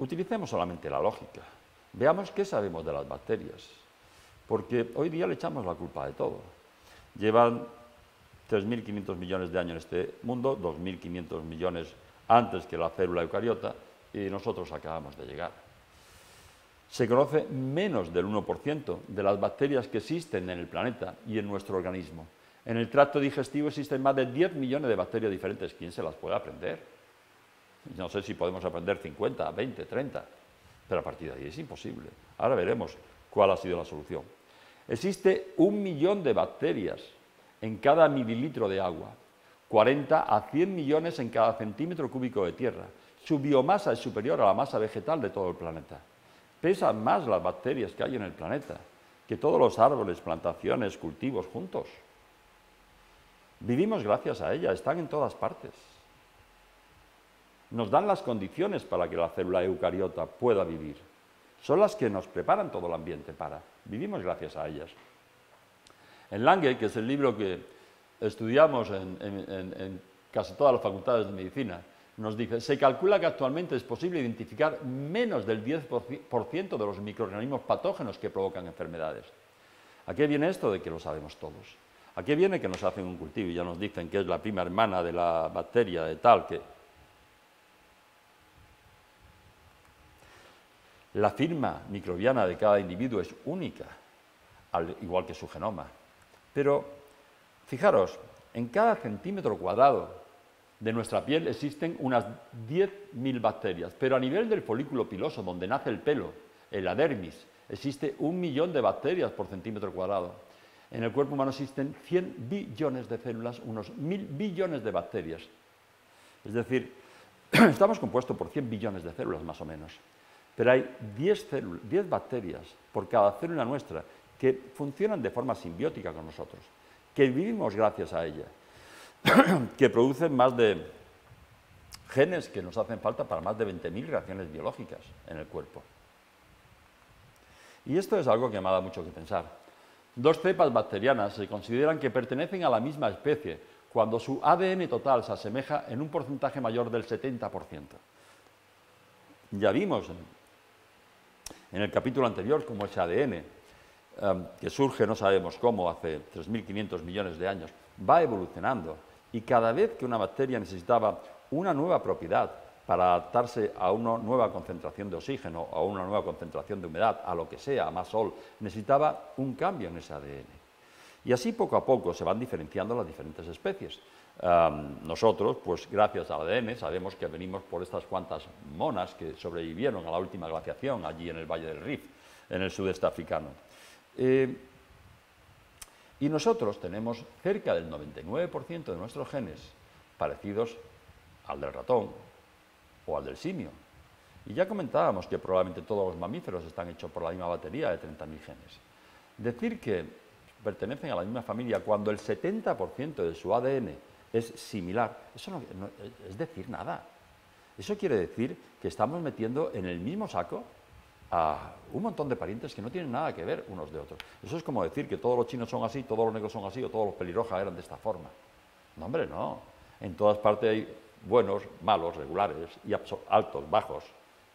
utilicemos solamente la lógica. Veamos qué sabemos de las bacterias, porque hoy día le echamos la culpa de todo. Llevan 3.500 millones de años en este mundo, 2.500 millones antes que la célula eucariota, y nosotros acabamos de llegar. Se conoce menos del 1% de las bacterias que existen en el planeta y en nuestro organismo. En el tracto digestivo existen más de 10 millones de bacterias diferentes. ¿Quién se las puede aprender? No sé si podemos aprender 50, 20, 30, pero a partir de ahí es imposible. Ahora veremos cuál ha sido la solución. Existe 1 millón de bacterias en cada mililitro de agua, 40 a 100 millones en cada centímetro cúbico de tierra. Su biomasa es superior a la masa vegetal de todo el planeta. Pesan más las bacterias que hay en el planeta que todos los árboles, plantaciones, cultivos juntos. Vivimos gracias a ellas, están en todas partes. Nos dan las condiciones para que la célula eucariota pueda vivir. Son las que nos preparan todo el ambiente para. Vivimos gracias a ellas. En Lange, que es el libro que estudiamos en casi todas las facultades de medicina, nos dice, se calcula que actualmente es posible identificar menos del 10% de los microorganismos patógenos que provocan enfermedades. ¿A qué viene esto de que lo sabemos todos? ¿A qué viene que nos hacen un cultivo y ya nos dicen que es la prima hermana de la bacteria de tal que... La firma microbiana de cada individuo es única, al igual que su genoma. Pero, fijaros, en cada centímetro cuadrado de nuestra piel existen unas 10.000 bacterias, pero a nivel del folículo piloso, donde nace el pelo, en la dermis, existe 1 millón de bacterias por centímetro cuadrado. En el cuerpo humano existen 100 billones de células, unos 1.000 billones de bacterias. Es decir, estamos compuestos por 100 billones de células más o menos, pero hay 10 bacterias por cada célula nuestra que funcionan de forma simbiótica con nosotros, que vivimos gracias a ellas, que producen más de genes que nos hacen falta para más de 20.000 reacciones biológicas en el cuerpo. Y esto es algo que me ha dado mucho que pensar. 2 cepas bacterianas se consideran que pertenecen a la misma especie cuando su ADN total se asemeja en un porcentaje mayor del 70%. Ya vimos en el capítulo anterior cómo ese ADN, que surge no sabemos cómo, hace 3.500 millones de años, va evolucionando. Y cada vez que una bacteria necesitaba una nueva propiedad para adaptarse a una nueva concentración de oxígeno, a una nueva concentración de humedad, a lo que sea, a más sol, necesitaba un cambio en ese ADN. Y así poco a poco se van diferenciando las diferentes especies. Nosotros, pues gracias al ADN, sabemos que venimos por estas cuantas monas que sobrevivieron a la última glaciación allí en el Valle del Rift, en el sudeste africano. Y nosotros tenemos cerca del 99% de nuestros genes parecidos al del ratón o al del simio. Y ya comentábamos que probablemente todos los mamíferos están hechos por la misma batería de 30.000 genes. Decir que pertenecen a la misma familia cuando el 70% de su ADN es similar, eso no es decir nada. Eso quiere decir que estamos metiendo en el mismo saco a un montón de parientes que no tienen nada que ver unos de otros. Eso es como decir que todos los chinos son así, todos los negros son así o todos los pelirrojas eran de esta forma. No, hombre, no. En todas partes hay buenos, malos, regulares, y altos, bajos,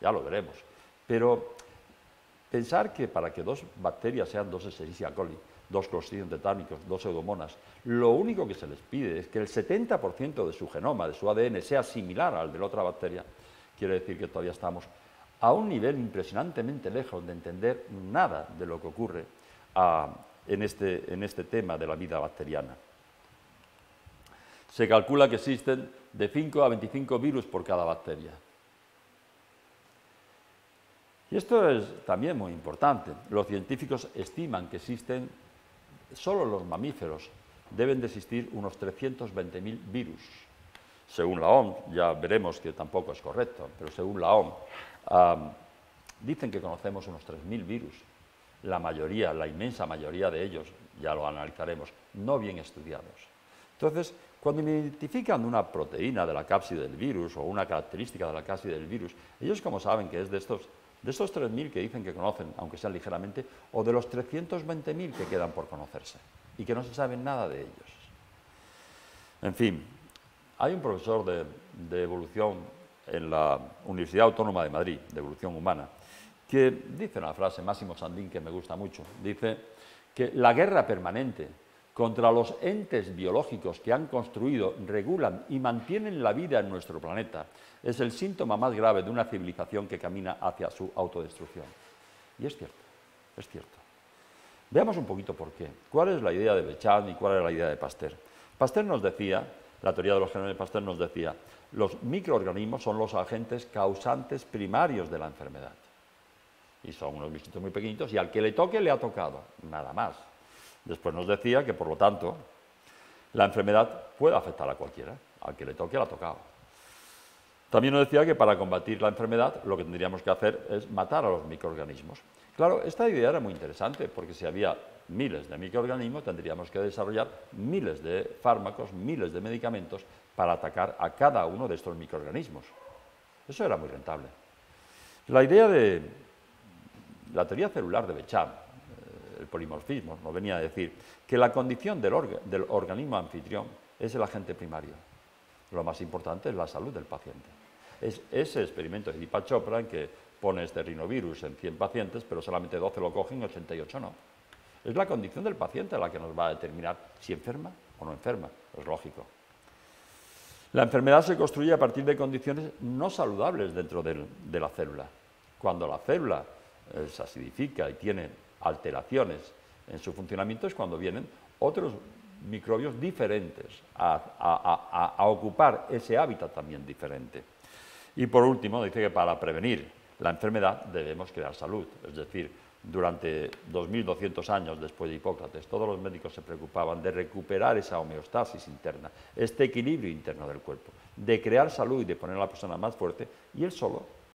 ya lo veremos. Pero pensar que para que 2 bacterias sean 2 Escherichia coli, 2 Clostridium tetanius, 2 pseudomonas, lo único que se les pide es que el 70% de su genoma, de su ADN, sea similar al de la otra bacteria, quiere decir que todavía estamos a un nivel impresionantemente lejos de entender nada de lo que ocurre en este tema de la vida bacteriana. Se calcula que existen de 5 a 25 virus por cada bacteria. Y esto es también muy importante. Los científicos estiman que existen, solo los mamíferos, deben de existir unos 320.000 virus. Según la OMS, ya veremos que tampoco es correcto, pero según la OMS, dicen que conocemos unos 3.000 virus. La mayoría, la inmensa mayoría de ellos, ya lo analizaremos, no bien estudiados. Entonces, cuando identifican una proteína de la cápside del virus o una característica de la cápside del virus, ellos como saben que es de estos 3.000 que dicen que conocen, aunque sea ligeramente, o de los 320.000 que quedan por conocerse y que no se sabe nada de ellos. En fin, hay un profesor de evolución en la Universidad Autónoma de Madrid, de Evolución Humana, que dice una frase, Máximo Sandín, que me gusta mucho, dice que la guerra permanente contra los entes biológicos que han construido, regulan y mantienen la vida en nuestro planeta es el síntoma más grave de una civilización que camina hacia su autodestrucción. Y es cierto, es cierto. Veamos un poquito por qué. ¿Cuál es la idea de Béchamp y cuál es la idea de Pasteur? Pasteur nos decía, la teoría de los genomes de Pasteur nos decía, los microorganismos son los agentes causantes primarios de la enfermedad. Y son unos bichitos muy pequeñitos y al que le toque le ha tocado, nada más. Después nos decía que, por lo tanto, la enfermedad puede afectar a cualquiera, al que le toque le ha tocado. También nos decía que para combatir la enfermedad lo que tendríamos que hacer es matar a los microorganismos. Claro, esta idea era muy interesante porque si había miles de microorganismos tendríamos que desarrollar miles de fármacos, miles de medicamentos para atacar a cada uno de estos microorganismos. Eso era muy rentable. La idea de la teoría celular de Béchamp, el polimorfismo, nos venía a decir que la condición del organismo anfitrión es el agente primario. Lo más importante es la salud del paciente. Es ese experimento de Deepak Chopra en que pone este rinovirus en 100 pacientes, pero solamente 12 lo cogen y 88 no. Es la condición del paciente la que nos va a determinar si enferma o no enferma, es lógico. La enfermedad se construye a partir de condiciones no saludables dentro de la célula. Cuando la célula se acidifica y tiene alteraciones en su funcionamiento es cuando vienen otros microbios diferentes a ocupar ese hábitat también diferente. Y por último, dice que para prevenir la enfermedad debemos crear salud, es decir, durante 2200 años después de Hipócrates, todos los médicos se preocupaban de recuperar esa homeostasis interna, este equilibrio interno del cuerpo, de crear salud y de poner a la persona más fuerte, y él solo